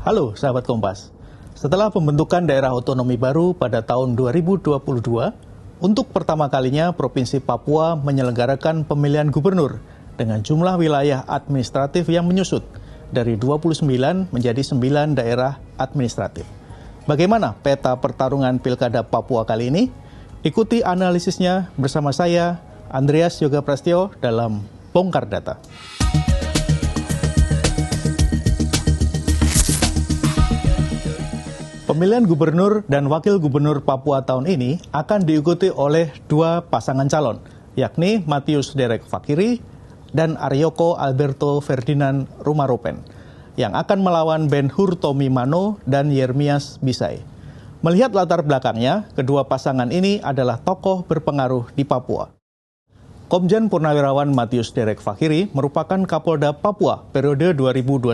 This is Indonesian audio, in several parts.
Halo sahabat Kompas, setelah pembentukan daerah otonomi baru pada tahun 2022, untuk pertama kalinya Provinsi Papua menyelenggarakan pemilihan gubernur dengan jumlah wilayah administratif yang menyusut dari 29 menjadi 9 daerah administratif. Bagaimana peta pertarungan Pilkada Papua kali ini? Ikuti analisisnya bersama saya, Andreas Yoga Prastyo, dalam Bongkar Data. Pemilihan gubernur dan wakil gubernur Papua tahun ini akan diikuti oleh dua pasangan calon, yakni Matius Derek Fakiri dan Aryoko Alberto Ferdinand Rumaropen, yang akan melawan Ben Hur Tommy Mano dan Yermias Bisai. Melihat latar belakangnya, kedua pasangan ini adalah tokoh berpengaruh di Papua. Komjen Purnawirawan Matius Derek Fakiri merupakan Kapolda Papua periode 2021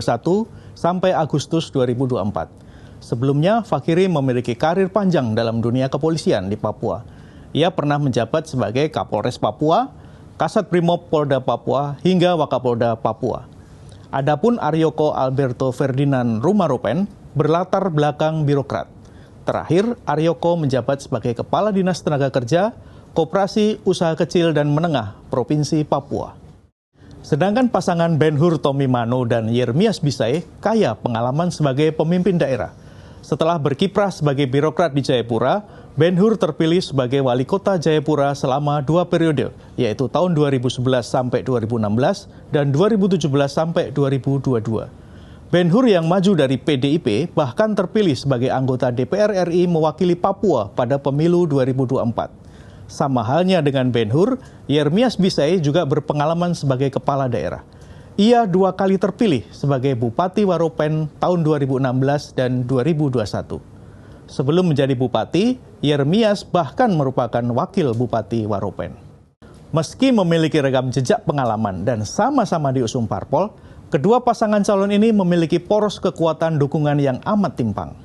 sampai Agustus 2024. Sebelumnya, Fakiri memiliki karir panjang dalam dunia kepolisian di Papua. Ia pernah menjabat sebagai Kapolres Papua, Kasat Brimob Polda Papua, hingga Wakapolda Papua. Adapun Aryoko Alberto Ferdinand Rumaropen berlatar belakang birokrat. Terakhir, Aryoko menjabat sebagai Kepala Dinas Tenaga Kerja, Koperasi Usaha Kecil dan Menengah Provinsi Papua. Sedangkan pasangan Ben Hur Tommy Mano dan Yermias Bisai kaya pengalaman sebagai pemimpin daerah. Setelah berkiprah sebagai birokrat di Jayapura, Ben Hur terpilih sebagai wali kota Jayapura selama 2 periode, yaitu tahun 2011 sampai 2016 dan 2017 sampai 2022. Ben Hur yang maju dari PDIP bahkan terpilih sebagai anggota DPR RI mewakili Papua pada pemilu 2024. Sama halnya dengan Ben Hur, Yermias Bisai juga berpengalaman sebagai kepala daerah. Ia 2 kali terpilih sebagai Bupati Waropen tahun 2016 dan 2021. Sebelum menjadi bupati, Yermias bahkan merupakan wakil Bupati Waropen. Meski memiliki ragam jejak pengalaman dan sama-sama diusung parpol, kedua pasangan calon ini memiliki poros kekuatan dukungan yang amat timpang.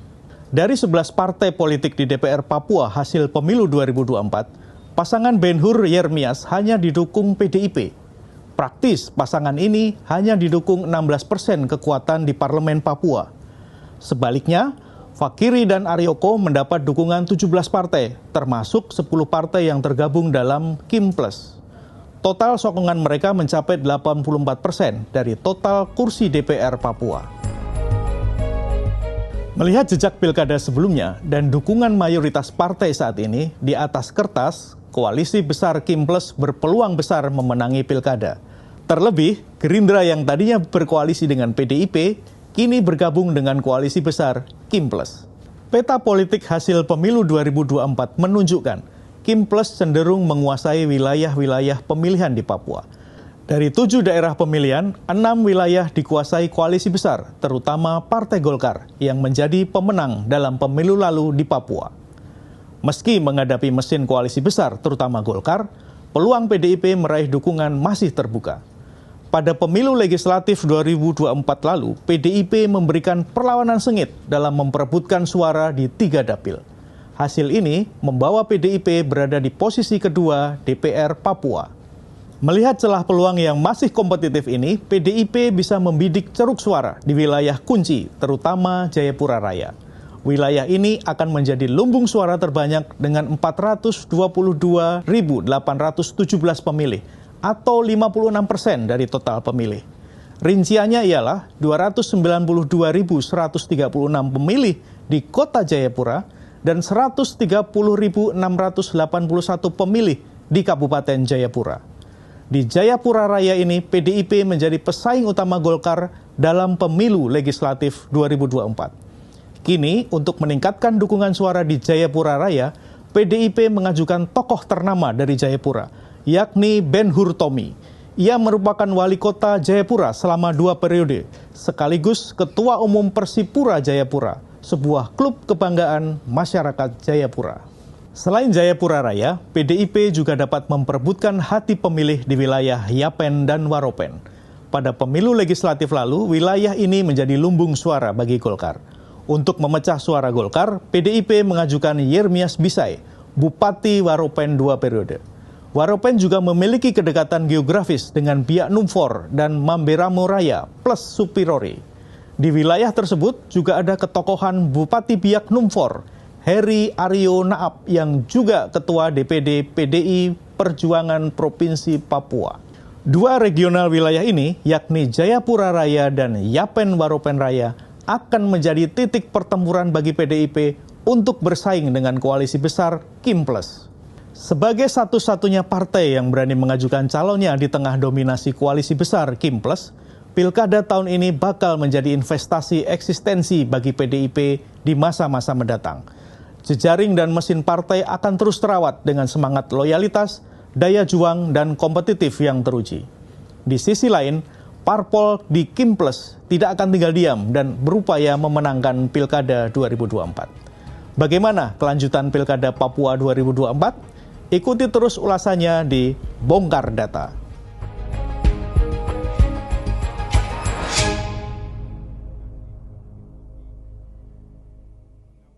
Dari 11 partai politik di DPR Papua hasil pemilu 2024, pasangan Ben Hur Yermias hanya didukung PDIP. Praktis, pasangan ini hanya didukung 16% kekuatan di parlemen Papua. Sebaliknya, Fakiri dan Aryoko mendapat dukungan 17 partai, termasuk 10 partai yang tergabung dalam Kim Plus. Total sokongan mereka mencapai 84% dari total kursi DPR Papua. Melihat jejak pilkada sebelumnya dan dukungan mayoritas partai saat ini, di atas kertas, koalisi besar Kim Plus berpeluang besar memenangi pilkada. Terlebih, Gerindra yang tadinya berkoalisi dengan PDIP, kini bergabung dengan koalisi besar Kim Plus. Peta politik hasil pemilu 2024 menunjukkan Kim Plus cenderung menguasai wilayah-wilayah pemilihan di Papua. Dari 7 daerah pemilihan, 6 wilayah dikuasai koalisi besar, terutama Partai Golkar yang menjadi pemenang dalam pemilu lalu di Papua. Meski menghadapi mesin koalisi besar, terutama Golkar, peluang PDIP meraih dukungan masih terbuka. Pada pemilu legislatif 2024 lalu, PDIP memberikan perlawanan sengit dalam memperebutkan suara di 3 dapil. Hasil ini membawa PDIP berada di posisi kedua DPR Papua. Melihat celah peluang yang masih kompetitif ini, PDIP bisa membidik ceruk suara di wilayah kunci, terutama Jayapura Raya. Wilayah ini akan menjadi lumbung suara terbanyak dengan 422.817 pemilih, atau 56% dari total pemilih. Rinciannya ialah 292.136 pemilih di kota Jayapura dan 130.681 pemilih di Kabupaten Jayapura. Di Jayapura Raya ini, PDIP menjadi pesaing utama Golkar dalam pemilu legislatif 2024. Kini, untuk meningkatkan dukungan suara di Jayapura Raya, PDIP mengajukan tokoh ternama dari Jayapura, yakni Ben Hur Tommy. Ia merupakan wali kota Jayapura selama 2 periode, sekaligus Ketua Umum Persipura Jayapura, sebuah klub kebanggaan masyarakat Jayapura. Selain Jayapura Raya, PDIP juga dapat memperebutkan hati pemilih di wilayah Yapen dan Waropen. Pada pemilu legislatif lalu, wilayah ini menjadi lumbung suara bagi Golkar. Untuk memecah suara Golkar, PDIP mengajukan Yermias Bisai, Bupati Waropen 2 periode. Waropen juga memiliki kedekatan geografis dengan Biak Numfor dan Mamberamo Raya plus Supirori. Di wilayah tersebut juga ada ketokohan Bupati Biak Numfor, Heri Aryo Naap yang juga Ketua DPD PDI Perjuangan Provinsi Papua. Dua regional wilayah ini, yakni Jayapura Raya dan Yapen Waropen Raya, akan menjadi titik pertempuran bagi PDIP untuk bersaing dengan koalisi besar Kim Plus. Sebagai satu-satunya partai yang berani mengajukan calonnya di tengah dominasi koalisi besar Kim Plus, Pilkada tahun ini bakal menjadi investasi eksistensi bagi PDIP di masa-masa mendatang. Jejaring dan mesin partai akan terus terawat dengan semangat loyalitas, daya juang, dan kompetitif yang teruji. Di sisi lain, parpol di Kim Plus tidak akan tinggal diam dan berupaya memenangkan Pilkada 2024. Bagaimana kelanjutan Pilkada Papua 2024? Ikuti terus ulasannya di Bongkar Data.